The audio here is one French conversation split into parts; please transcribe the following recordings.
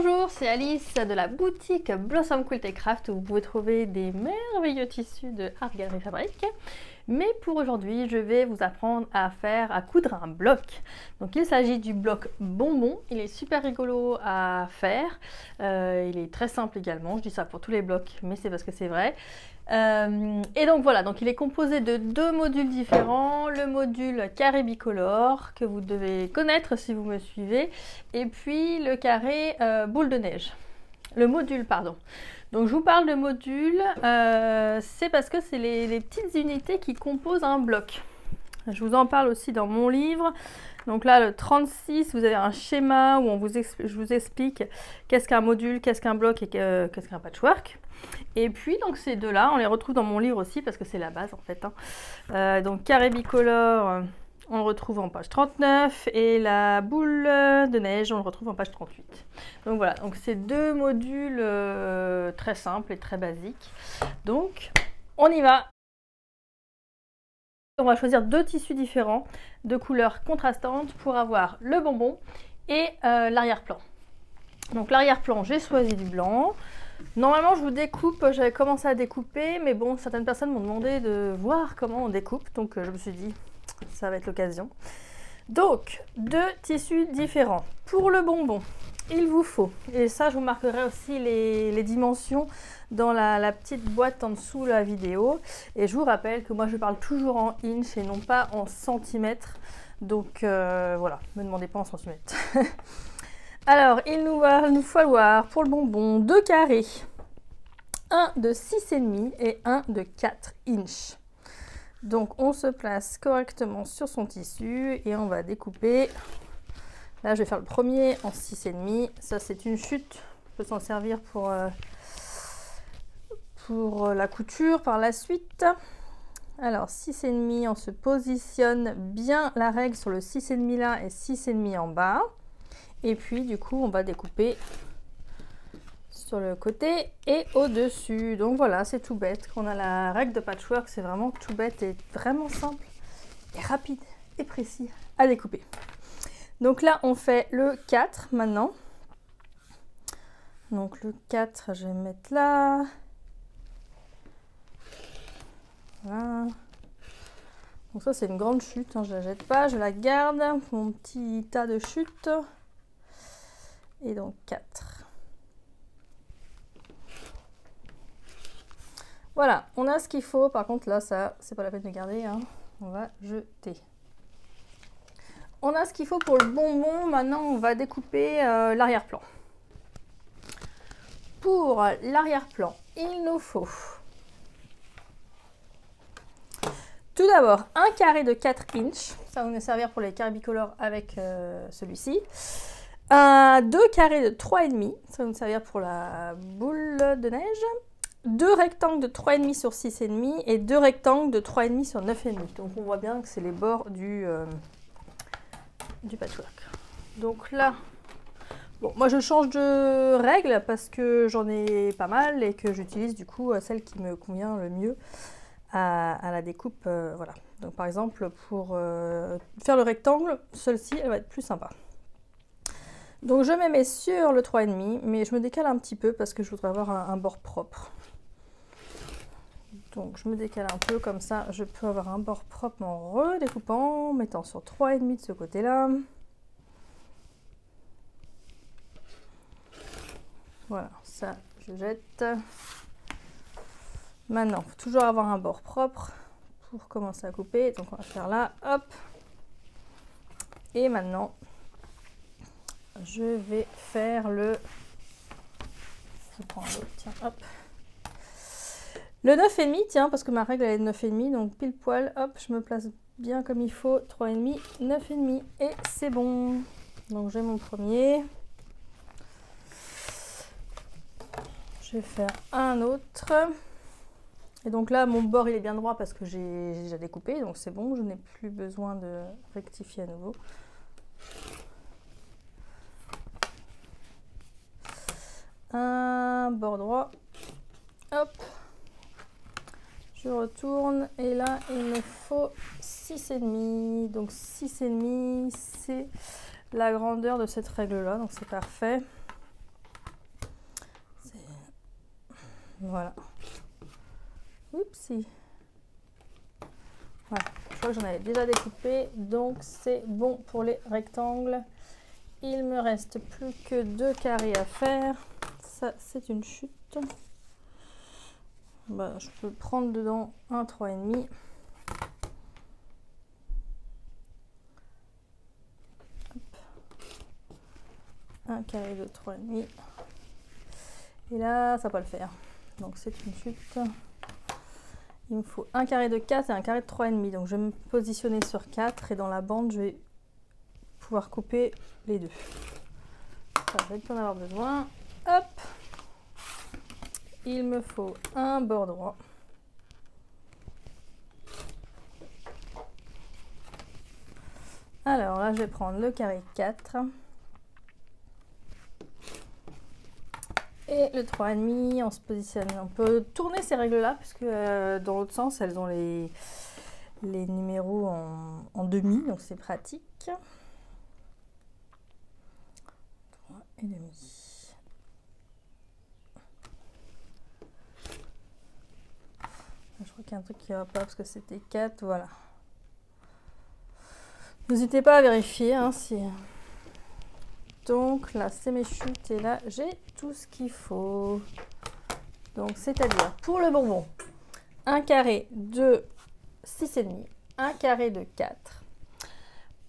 Bonjour, c'est Alice de la boutique Blossom Quilt & Craft où vous pouvez trouver des merveilleux tissus de Art Gallery Fabric. Mais pour aujourd'hui, je vais vous apprendre à coudre un bloc. Donc il s'agit du bloc bonbon. Il est super rigolo à faire. Il est très simple également. Je dis ça pour tous les blocs, mais c'est parce que c'est vrai. Et donc voilà, donc il est composé de deux modules différents, le module carré bicolore que vous devez connaître si vous me suivez, et puis le carré boule de neige, le module pardon. Donc je vous parle de module, c'est parce que c'est les petites unités qui composent un bloc. Je vous en parle aussi dans mon livre. Donc là, le 36, vous avez un schéma où je vous explique qu'est-ce qu'un module, qu'est-ce qu'un bloc et qu'est-ce qu'un patchwork. Et puis, donc ces deux-là, on les retrouve dans mon livre aussi parce que c'est la base en fait. Donc carré bicolore, on le retrouve en page 39 et la boule de neige, on le retrouve en page 38. Donc voilà, donc c'est deux modules très simples et très basiques. Donc, on y va! On va choisir deux tissus différents, de couleurs contrastantes pour avoir le bonbon et l'arrière-plan. Donc l'arrière-plan, j'ai choisi du blanc. Normalement, je vous découpe, j'avais commencé à découper, mais bon, certaines personnes m'ont demandé de voir comment on découpe, donc je me suis dit, ça va être l'occasion. Donc, deux tissus différents. Pour le bonbon, il vous faut, et ça je vous marquerai aussi les dimensions dans la petite boîte en dessous de la vidéo. Et je vous rappelle que moi je parle toujours en inch et non pas en centimètres. Donc voilà, ne me demandez pas en centimètres. Alors, il va nous falloir pour le bonbon deux carrés. Un de 6,5 et un de 4 inches. Donc on se place correctement sur son tissu et on va découper. Là, je vais faire le premier en 6,5. Ça, c'est une chute. On peut s'en servir pour la couture par la suite. Alors, 6,5, on se positionne bien la règle sur le 6,5 là et 6,5 en bas. Et puis, du coup, on va découper sur le côté et au-dessus. Donc voilà, c'est tout bête. Quand on a la règle de patchwork, c'est vraiment tout bête et vraiment simple et rapide et précis à découper. Donc là, on fait le 4 maintenant. Donc le 4, je vais mettre là. Voilà. Donc ça, c'est une grande chute, hein, je ne la jette pas, je la garde. Mon petit tas de chutes. Et donc 4. Voilà, on a ce qu'il faut. Par contre, là, ça, c'est pas la peine de garder, hein. On va jeter. On a ce qu'il faut pour le bonbon. Maintenant, on va découper l'arrière-plan. Pour l'arrière-plan, il nous faut tout d'abord un carré de 4 inches. Ça va nous servir pour les carrés bicolores avec celui-ci. Deux carrés de 3,5. Ça va nous servir pour la boule de neige. Deux rectangles de 3,5 sur 6,5 et deux rectangles de 3,5 sur 9,5. Donc on voit bien que c'est les bords du patchwork. Donc là, bon, moi je change de règle parce que j'en ai pas mal et que j'utilise du coup celle qui me convient le mieux à la découpe. Voilà. Donc par exemple pour faire le rectangle, celle-ci elle va être plus sympa. Donc je me mets sur le 3,5 mais je me décale un petit peu parce que je voudrais avoir un bord propre. Donc je me décale un peu comme ça, je peux avoir un bord propre en redécoupant, en mettant sur 3,5 de ce côté-là. Voilà, ça je jette. Maintenant, il faut toujours avoir un bord propre pour commencer à couper. Donc on va faire là, hop. Et maintenant, je vais faire le... Je prends l'autre, tiens, hop. Le 9,5, tiens, parce que ma règle elle est de 9,5, donc pile poil, hop, je me place bien comme il faut, 3,5, 9,5, et c'est bon. Donc j'ai mon premier. Je vais faire un autre. Et donc là, mon bord il est bien droit parce que j'ai déjà découpé, donc c'est bon, je n'ai plus besoin de rectifier à nouveau. Un bord droit, hop. Je retourne et là il me faut 6,5. Donc 6,5 c'est la grandeur de cette règle là, donc c'est parfait. Voilà. Oupsie. Voilà, je crois que j'en avais déjà découpé, donc c'est bon pour les rectangles. Il me reste plus que 2 carrés à faire. Ça, c'est une chute. Bah, je peux prendre dedans un 3,5. Un carré de 3,5. Et là, ça va pas le faire. Donc c'est une chute. Il me faut un carré de 4 et un carré de 3,5. Donc je vais me positionner sur 4 et dans la bande, je vais pouvoir couper les deux. Ça va être en avoir besoin. Hop! Il me faut un bord droit. Alors là, je vais prendre le carré 4. Et le 3,5, on se positionne. On peut tourner ces règles-là, parce que dans l'autre sens, elles ont les numéros en demi, donc c'est pratique. 3,5. Je crois qu'il y a un truc qui ne va pas, parce que c'était 4, voilà. N'hésitez pas à vérifier hein, si... Donc là, c'est mes chutes et là, j'ai tout ce qu'il faut. Donc, c'est-à-dire, pour le bonbon, un carré de 6,5, un carré de 4.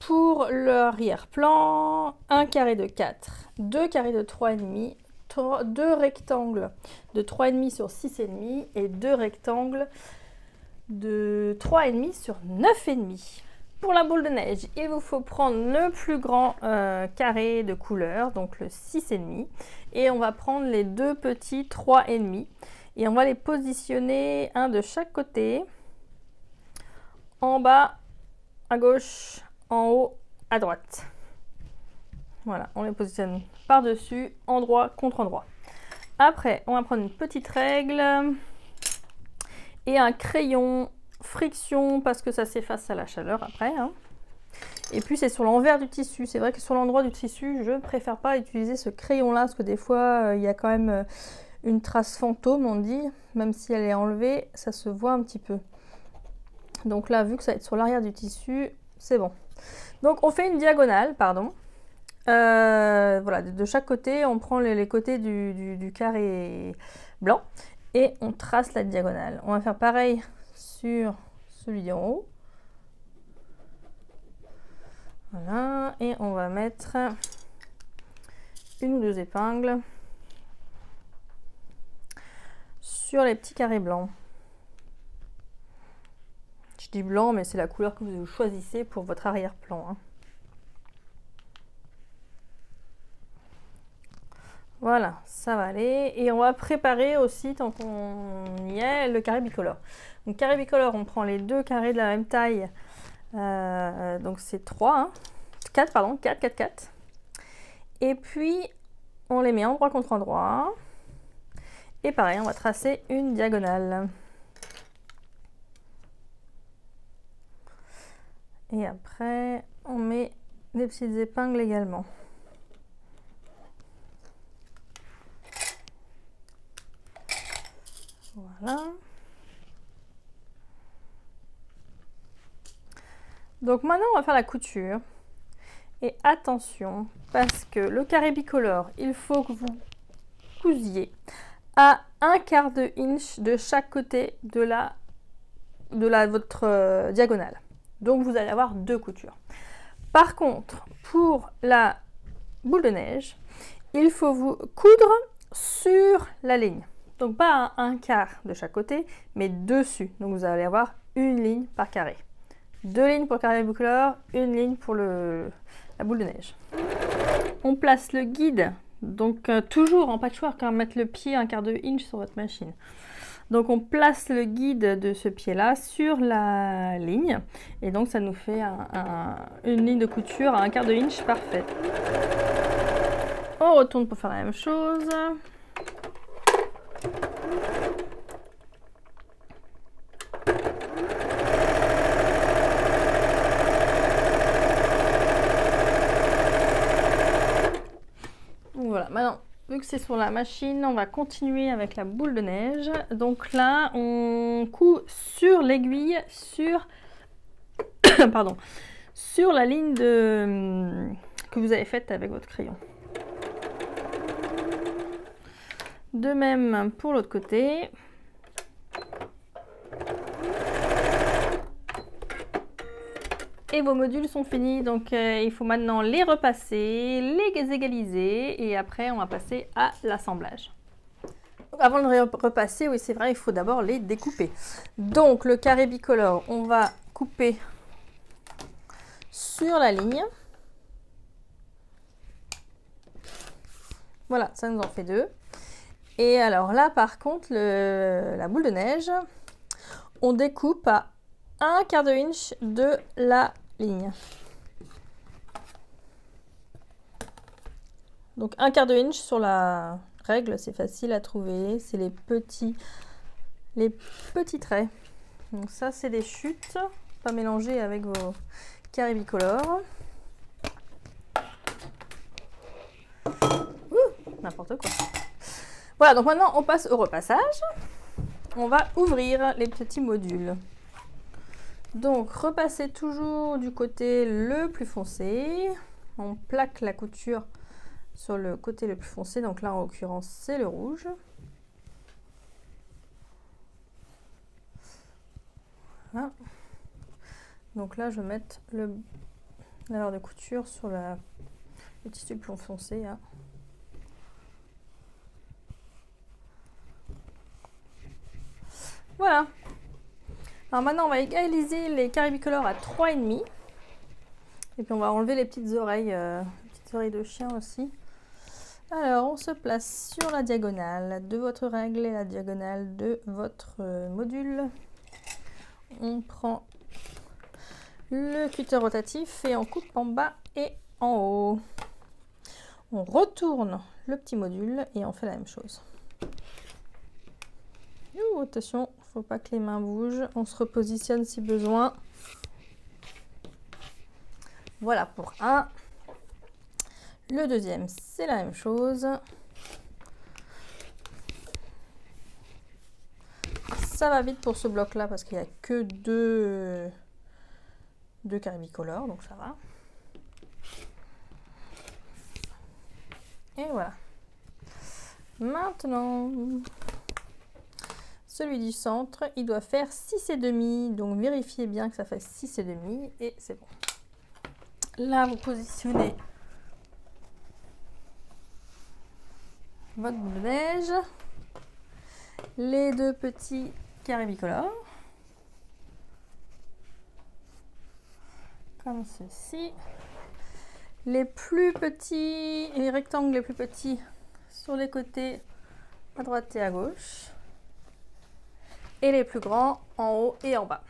Pour l'arrière-plan, un carré de 4, 2 carrés de 3,5, 2 rectangles de 3,5 sur 6,5 et 2 rectangles de 3,5 sur 9,5. Pour la boule de neige, il vous faut prendre le plus grand carré de couleur, donc le 6,5. Et on va prendre les deux petits 3,5. Et on va les positionner un de chaque côté. En bas, à gauche, en haut, à droite. Voilà, on les positionne par-dessus, endroit contre endroit. Après, on va prendre une petite règle et un crayon friction parce que ça s'efface à la chaleur après hein. Et puis c'est sur l'envers du tissu. C'est vrai que sur l'endroit du tissu je préfère pas utiliser ce crayon là parce que des fois il y a quand même une trace fantôme on dit, même si elle est enlevée ça se voit un petit peu. Donc là vu que ça va être sur l'arrière du tissu c'est bon. Donc on fait une diagonale pardon. Voilà, de chaque côté on prend les côtés du carré blanc et on trace la diagonale. On va faire pareil sur celui en haut. Voilà, et on va mettre une ou deux épingles sur les petits carrés blancs. Je dis blanc, mais c'est la couleur que vous choisissez pour votre arrière-plan. Hein. Voilà, ça va aller. Et on va préparer aussi, tant qu'on y est, le carré bicolore. Donc carré bicolore, on prend les deux carrés de la même taille. Donc c'est 3, hein. 4, pardon, 4, 4, 4. Et puis, on les met endroit contre endroit. Et pareil, on va tracer une diagonale. Et après, on met des petites épingles également. Voilà. Donc maintenant on va faire la couture. Et attention, parce que le carré bicolore, il faut que vous cousiez à 1/4 de inch de chaque côté de votre diagonale. Donc vous allez avoir deux coutures. Par contre, pour la boule de neige, il faut vous coudre sur la ligne. Donc pas à 1/4 de chaque côté, mais dessus. Donc vous allez avoir une ligne par carré. Deux lignes pour le carré bicolore, une ligne pour la boule de neige. On place le guide, donc toujours en patchwork, hein, mettre le pied 1/4 de inch sur votre machine. Donc on place le guide de ce pied-là sur la ligne. Et donc ça nous fait une ligne de couture à 1/4 de inch parfaite. On retourne pour faire la même chose. Voilà, maintenant vu que c'est sur la machine, on va continuer avec la boule de neige. Donc là, on coud sur l'aiguille, sur pardon, sur la ligne que vous avez faite avec votre crayon. De même pour l'autre côté. Et vos modules sont finis, donc il faut maintenant les repasser, les égaliser et après on va passer à l'assemblage. Avant de les repasser, oui c'est vrai, il faut d'abord les découper. Donc le carré bicolore, on va couper sur la ligne. Voilà, ça nous en fait 2. Et alors là par contre, la boule de neige, on découpe à 1/4 inch de la ligne. Donc 1/4 inch sur la règle, c'est facile à trouver, c'est les petits traits. Donc ça c'est des chutes, pas mélanger avec vos carrés bicolores. N'importe quoi. Voilà, donc maintenant on passe au repassage. On va ouvrir les petits modules. Donc repassez toujours du côté le plus foncé. On plaque la couture sur le côté le plus foncé. Donc là en l'occurrence c'est le rouge. Voilà. Donc là je vais mettre la barre de couture sur le tissu le plus foncé. Hein. Voilà. Alors maintenant on va égaliser les carrés bicolores à 3,5. Et puis on va enlever les petites oreilles de chien aussi. Alors on se place sur la diagonale de votre règle et la diagonale de votre module. On prend le cutter rotatif et on coupe en bas et en haut. On retourne le petit module et on fait la même chose. Attention, faut pas que les mains bougent. On se repositionne si besoin. Voilà pour un. Le deuxième, c'est la même chose. Ça va vite pour ce bloc-là parce qu'il n'y a que deux carrés bicolores, donc ça va. Et voilà. Maintenant, celui du centre, il doit faire 6,5. Donc vérifiez bien que ça fait 6,5 et c'est bon. Là, vous positionnez votre boule de neige, les deux petits carrés bicolores, comme ceci. Les plus petits, les rectangles les plus petits sur les côtés à droite et à gauche. Et les plus grands en haut et en bas.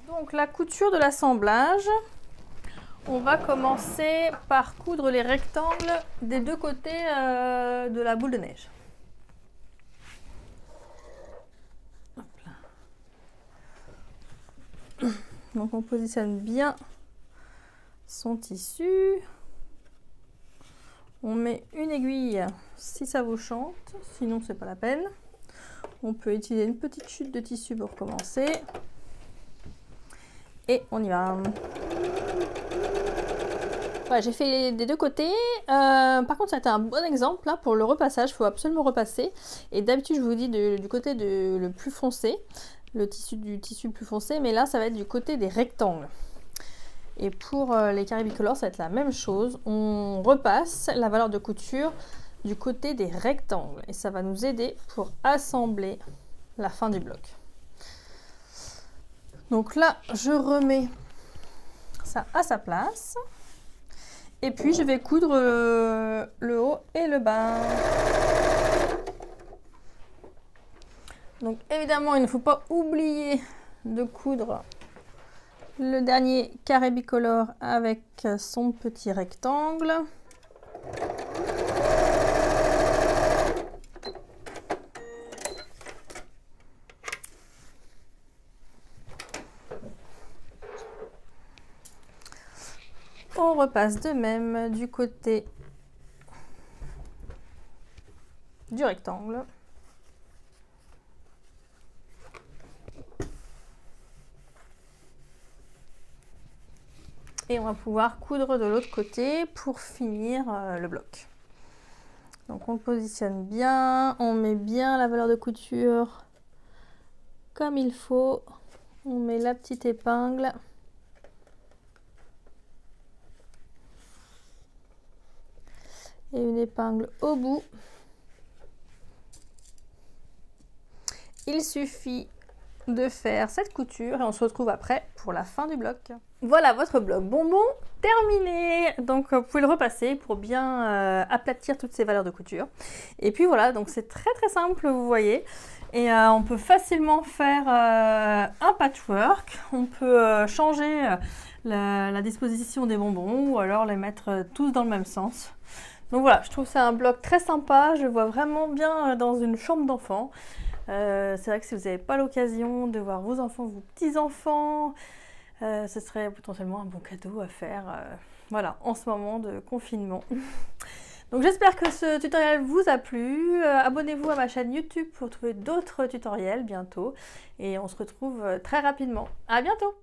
Donc la couture de l'assemblage, on va commencer par coudre les rectangles des deux côtés de la boule de neige. Hop là. Donc on positionne bien son tissu. On met une aiguille si ça vous chante, sinon c'est pas la peine. On peut utiliser une petite chute de tissu pour commencer. Et on y va. Voilà, j'ai fait des deux côtés. Par contre, ça a été un bon exemple là pour le repassage. Il faut absolument repasser. Et d'habitude, je vous dis du côté le plus foncé, le tissu du tissu le plus foncé. Mais là, ça va être du côté des rectangles. Et pour les carrés bicolores, ça va être la même chose. On repasse la valeur de couture du côté des rectangles et ça va nous aider pour assembler la fin du bloc. Donc là je remets ça à sa place et puis je vais coudre le haut et le bas. Donc évidemment il ne faut pas oublier de coudre le dernier carré bicolore avec son petit rectangle. On repasse de même du côté du rectangle. Et on va pouvoir coudre de l'autre côté pour finir le bloc. Donc on le positionne bien, on met bien la valeur de couture comme il faut. On met la petite épingle. Et une épingle au bout. Il suffit de faire cette couture et on se retrouve après pour la fin du bloc. Voilà votre bloc bonbon terminé. Donc vous pouvez le repasser pour bien aplatir toutes ces valeurs de couture. Et puis voilà, donc c'est très simple, vous voyez. Et on peut facilement faire un patchwork. On peut changer la disposition des bonbons ou alors les mettre tous dans le même sens. Donc voilà, je trouve ça un bloc très sympa. Je le vois vraiment bien dans une chambre d'enfant. C'est vrai que si vous n'avez pas l'occasion de voir vos enfants, vos petits-enfants, ce serait potentiellement un bon cadeau à faire voilà, en ce moment de confinement. Donc j'espère que ce tutoriel vous a plu. Abonnez-vous à ma chaîne YouTube pour trouver d'autres tutoriels bientôt. Et on se retrouve très rapidement. À bientôt!